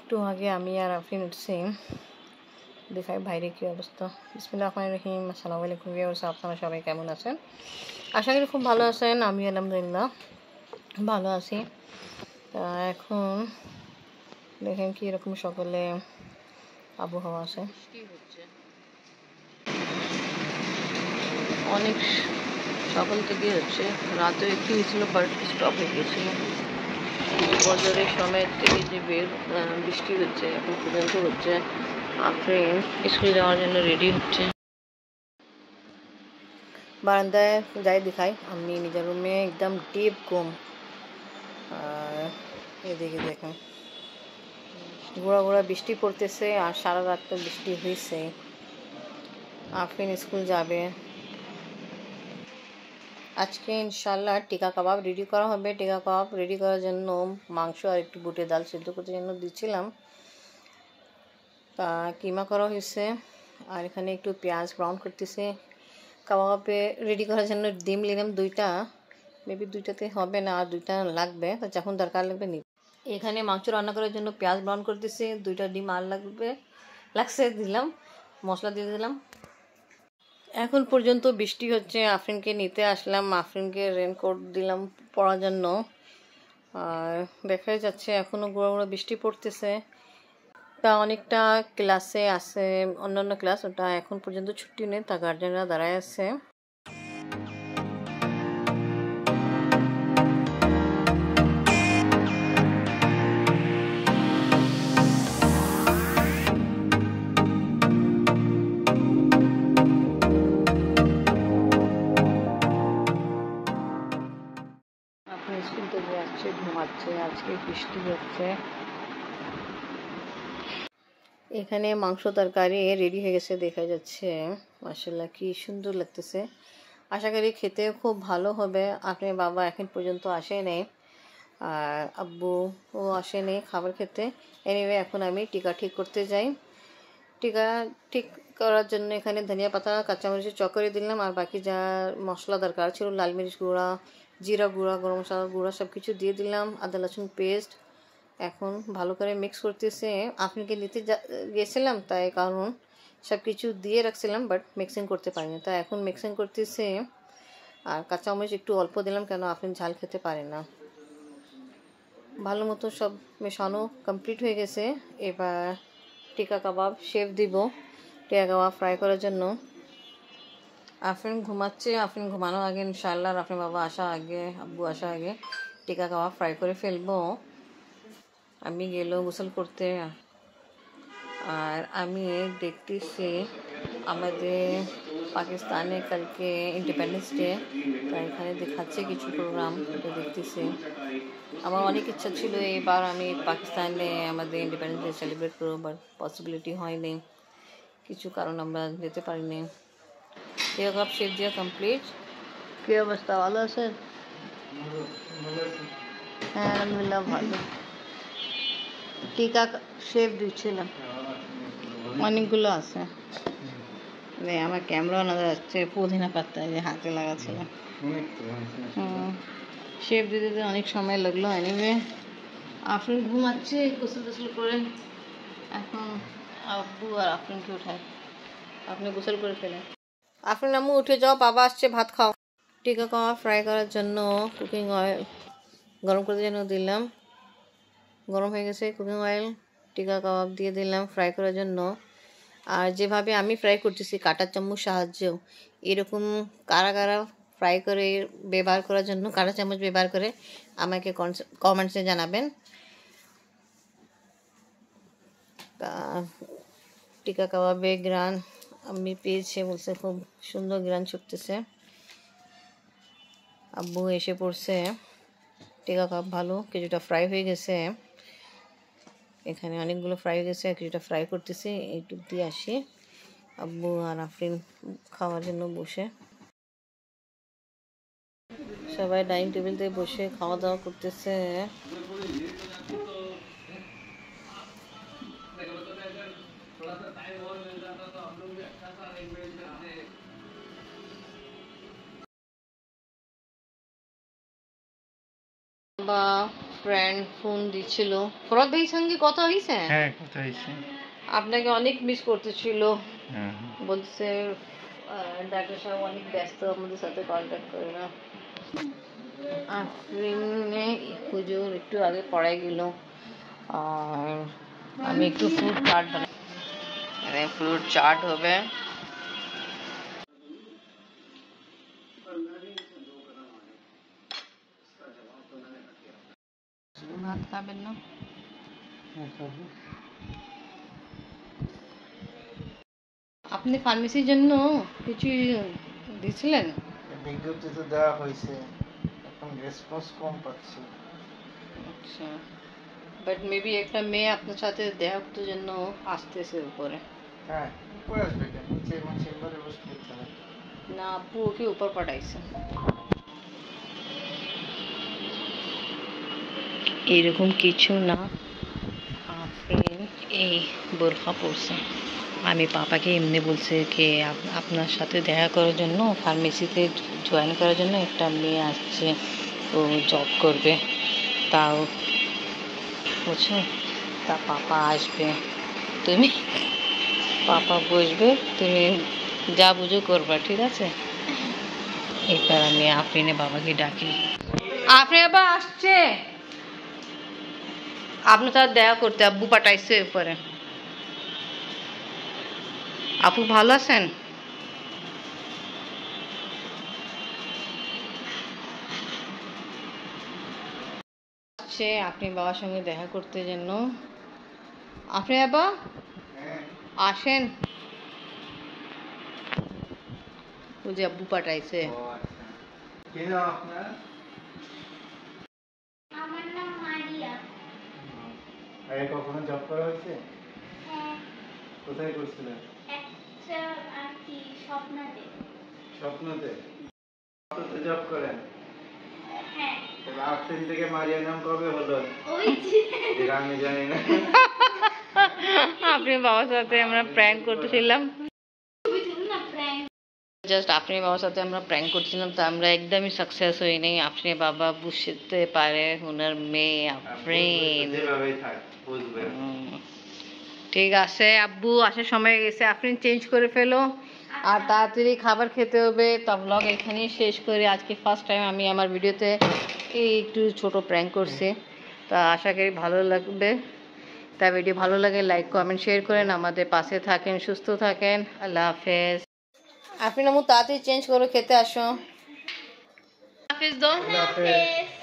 একটু আগে আমি আর আফরিন উঠছি, দেখাই বাইরে কী অবস্থা। বিসমিল্লাহির রহমানির রহিম। আসসালামু আলাইকুম ভিউয়ার্স, আপনারা সবাই কেমন আছেন? আশা করি খুব ভালো আছেন। আমি আলহামদুলিল্লাহ ভালো আছি। এখন দেখেন কি এরকম সকালে আবহাওয়া আছে, অনেক সকাল থেকে হচ্ছে, রাতে একটু হয়েছিল বাট স্টপ হয়ে গিয়েছিল। বছরের সময় থেকে যে বৃষ্টি হচ্ছে এখন পর্যন্ত হচ্ছে। আফরিন স্কুলে যাওয়ার জন্য রেডি হচ্ছে। বারান্দায় যাই দেখাই, আমি নিজের রুমে একদম ডিপ ঘুম। আর এদিকে দেখেন গোড়া গোড়া বৃষ্টি পড়তেছে, আর সারা রাত তো বৃষ্টি হয়েছে। আফরিন স্কুল যাবে আজকে ইনশাল্লাহ। টিকা কাবাব রেডি করা হবে। টিকা কাবাব রেডি করার জন্য মাংস আর একটু বুটের ডাল সিদ্ধ করতে জন্য দিচ্ছিলাম। তা কিমা করা হয়েছে, আর এখানে একটু পেঁয়াজ ব্রাউন করতেছে। কাবাবে রেডি করার জন্য ডিম নিলাম দুইটা, মেবি দুইটাতে হবে না, আর দুইটা লাগবে, তা যখন দরকার লাগবে নিব। এখানে মাংস রান্না করার জন্য পেঁয়াজ ব্রাউন করতেছি, দুইটা ডিম আর লাগছে দিলাম, মশলা দিয়ে দিলাম। এখন পর্যন্ত বৃষ্টি হচ্ছে। আফরিনকে নিতে আসলাম, আফরিনকে রেনকোট দিলাম পরার জন্য। আর দেখাই যাচ্ছে এখনও গোড়া গোড়া বৃষ্টি পড়তেছে। তা অনেকটা ক্লাসে আছে, অন্যান্য ক্লাস, ওটা এখন পর্যন্ত ছুটি নেই, তা গার্জেনরা দাঁড়ায় আছে। আপনি স্কুল থেকে আসছে, ঘুমাচ্ছে, আজকে বৃষ্টি হচ্ছে। এখানে মাংস তরকারি রেডি হয়ে গেছে, দেখা যাচ্ছে। মাশাআল্লাহ কি সুন্দর লাগতেছে। আশা করি খেতে খুব ভালো হবে। আপনার বাবা এখন পর্যন্ত আসে নাই, আর আব্বু ও আসে নেই খাবার খেতে। এনিওয়ে এখন আমি টিকা ঠিক করতে যাই। টিকা ঠিক করার জন্য এখানে ধনিয়া পাতা, কাঁচামরিচের চকরি দিলাম, আর বাকি যা মশলা দরকার ছিল, লাল মরিচ গুঁড়া, জিরা গুঁড়া, গরম মশলা গুঁড়া সব কিছু দিয়ে দিলাম, আদা রসুন পেস্ট। এখন ভালো করে মিক্স করতেছে। আপনাকে নিতে গিয়েছিলাম, তাই কারণ সব কিছু দিয়ে রাখছিলাম, বাট মিক্সিং করতে পারিনি, তাই এখন মিক্সিং করতেছে। আর কাঁচামরিচ একটু অল্প দিলাম, কেন আপনি ঝাল খেতে পারেন না। ভালো মতো সব মেশানো কমপ্লিট হয়ে গেছে। এবার টিকা কাবাব শেপ দিব, টিকা কাবাব ফ্রাই করার জন্য। আফরিন ঘুমাচ্ছে, আফরিন ঘুমানোর আগে ইনশাআল্লাহ আফরিন বাবা আসা আগে, আব্বু আসা আগে টিকা কাবাব ফ্রাই করে ফেলবো। আমি গেলেও গোসল করতে। আর আমি দেখতেছি আমাদের পাকিস্তানে কালকে ইন্ডিপেন্ডেন্স ডে, তাই এখানে দেখাচ্ছে কিছু প্রোগ্রাম, এটা দেখতেছি। আমার অনেক ইচ্ছা ছিল এবার আমি পাকিস্তানে আমাদের ইন্ডিপেন্ডেন্স ডে সেলিব্রেট করবো, বাট পসিবিলিটি হয়নি, কিছু কারণ আমরা যেতে পারিনি। টিকা কাপ শেপ দেওয়া কমপ্লিট। কী অবস্থা, ভালো আছেন? হ্যাঁ আলহামদুলিল্লাহ ভালো। টিকা শেপ দিচ্ছিলাম, অনেকগুলো আছে। আমার ক্যামেরা না যাচ্ছে, পুদিনা পাতা যে হাতে লাগাচ্ছিলাম। শেপ দিতে দিতে অনেক সময় লাগলো। এনিওয়ে আফরিন ঘুমাচ্ছে গোসল টোসল করে। এখন আব্বু আর আফরিনকে উঠায়, আপনি গোসল করে ফেলেন। আফরিন আম্মু উঠে যাও, বাবা আসছে, ভাত খাও। টিকা কাবাব ফ্রাই করার জন্য কুকিং অয়েল গরম করতে জন্য দিলাম, গরম হয়ে গেছে কুকিং অয়েল। টিকা কাবাব দিয়ে দিলাম ফ্রাই করার জন্য। আর যেভাবে আমি ফ্রাই করতেছি কাঁটা চামচ সাহায্যেও, এরকম কারা কারা ফ্রাই করে ব্যবহার করার জন্য কাঁটা চামচ ব্যবহার করে আমাকে কমেন্টসে জানাবেন। টিকা কাবাবে গ্রান আমি পেয়েছে, বলছে খুব সুন্দর গ্রান ছুটতেছে। আব্বু এসে পড়ছে। টিকা কাবাব ভালো, কিছুটা ফ্রাই হয়ে গেছে, এখানে অনেকগুলো ফ্রাই হয়ে গেছে, কিছুটা ফ্রাই করতেছি। এইটুক দিয়ে আসি। আব্বু আর আফরিন খাওয়ার জন্য বসে, সবাই ডাইনিং টেবিলতে বসে খাওয়া দাওয়া করতেছে। বা ফ্রেন্ড ফোন দিছিল। ফরদ ভাইয়ের সঙ্গে কথা হয়েছে? হ্যাঁ, কথা হয়েছে। আপনাকে অনেক মিস করতেছিল, বলছে ডাক্তার সাহেব অনেক ব্যস্ত, আমাদের সাথে কন্ট্যাক্ট করে না। আফরিনে পুজোর একটু আগে পড়াই গেল, আর আমি একটু ফ্রুট চাট বানাই। ফ্রুট চাট হবে। ভাত খাবেন না? আপনি ফার্মেসির জন্য কিছু দিয়েছিলেন? বিজ্ঞপ্তি তো দেওয়া হয়েছে, এখন রেসপন্স কম পাচ্ছি। আচ্ছা, বাট মেবি একটা মেয়ে আপনার সাথে দেখা করতে জন্য আসতেছে উপরে। হ্যাঁ, উপরে আসবে কেন? নিচে এবং চেম্বারে বসে করতে হবে। না, আপু ওকে উপর পাঠাইছে। এরকম কিছু না, আফরিন এই বোরখা পরছে। আমি পাপাকে এমনি বলছে কি আপনার সাথে দেখা করার জন্য, ফার্মেসিতে জয়েন করার জন্য একটা মেয়ে আসছে, ও জব করবে, তাও বুঝছো, তা পাপা আসবে, তুমি পাপা বসবে, তুমি যা বুঝো করবা, ঠিক আছে? এই কারণে আফরিনে বাবাকে ডাকি। আফরিন বাবা আসছে আপনার সাথে দেখা করতে, আব্বু পাঠাইছে উপরে। আপু ভালো আছেন? আসছে আপনি বাবার সঙ্গে দেখা করতে জন্য। আপনি বাবা আসেন, ও যে আব্বু পাঠাইছে। কি নাম আপনার? আমার নাম মারিয়া। আগে কখনো জব করা হয়েছে? হ্যাঁ, কোথায় করছিলেন? একটা আর কি স্বপ্নতে। স্বপ্নতে? স্বপ্নতে জব করেন? হ্যাঁ, তাহলে আফরিন থেকে মারিয়া নাম কবে হলো? ওই যে যেটা আমি জানি না। আপনি বাবার সাথে আমরা প্র্যাঙ্ক করতেছিলাম, ছবি তুল না প্র্যাঙ্ক। জাস্ট আপনি বাবার সাথে আমরা প্র্যাঙ্ক করছিলাম, তো আমরা একদমই সাকসেস হইনি। আপনি বাবা বুঝতে পারে ওনার মেয়ে আফরিন। যেভাবেই থাক বুঝবে। ঠিক আছে আব্বু, আসার সময় গেছে, আফরিন চেঞ্জ করে ফেলো আর তাড়াতাড়ি খাবার খেতে হবে। তা ব্লগ এখানেই শেষ করি। আজকে ফার্স্ট টাইম আমি আমার ভিডিওতে এই একটু ছোট প্র্যাঙ্ক করছি, তা আশা করি ভালো লাগবে। তা ভিডিও ভালো লাগে লাইক কমেন্ট শেয়ার করেন, আমাদের পাশে থাকেন, সুস্থ থাকেন। আল্লাহ হাফেজ। আফরিন আমু তাড়াতাড়ি চেঞ্জ করে খেতে আসো। হাফেজ দো। আল্লাহ হাফেজ।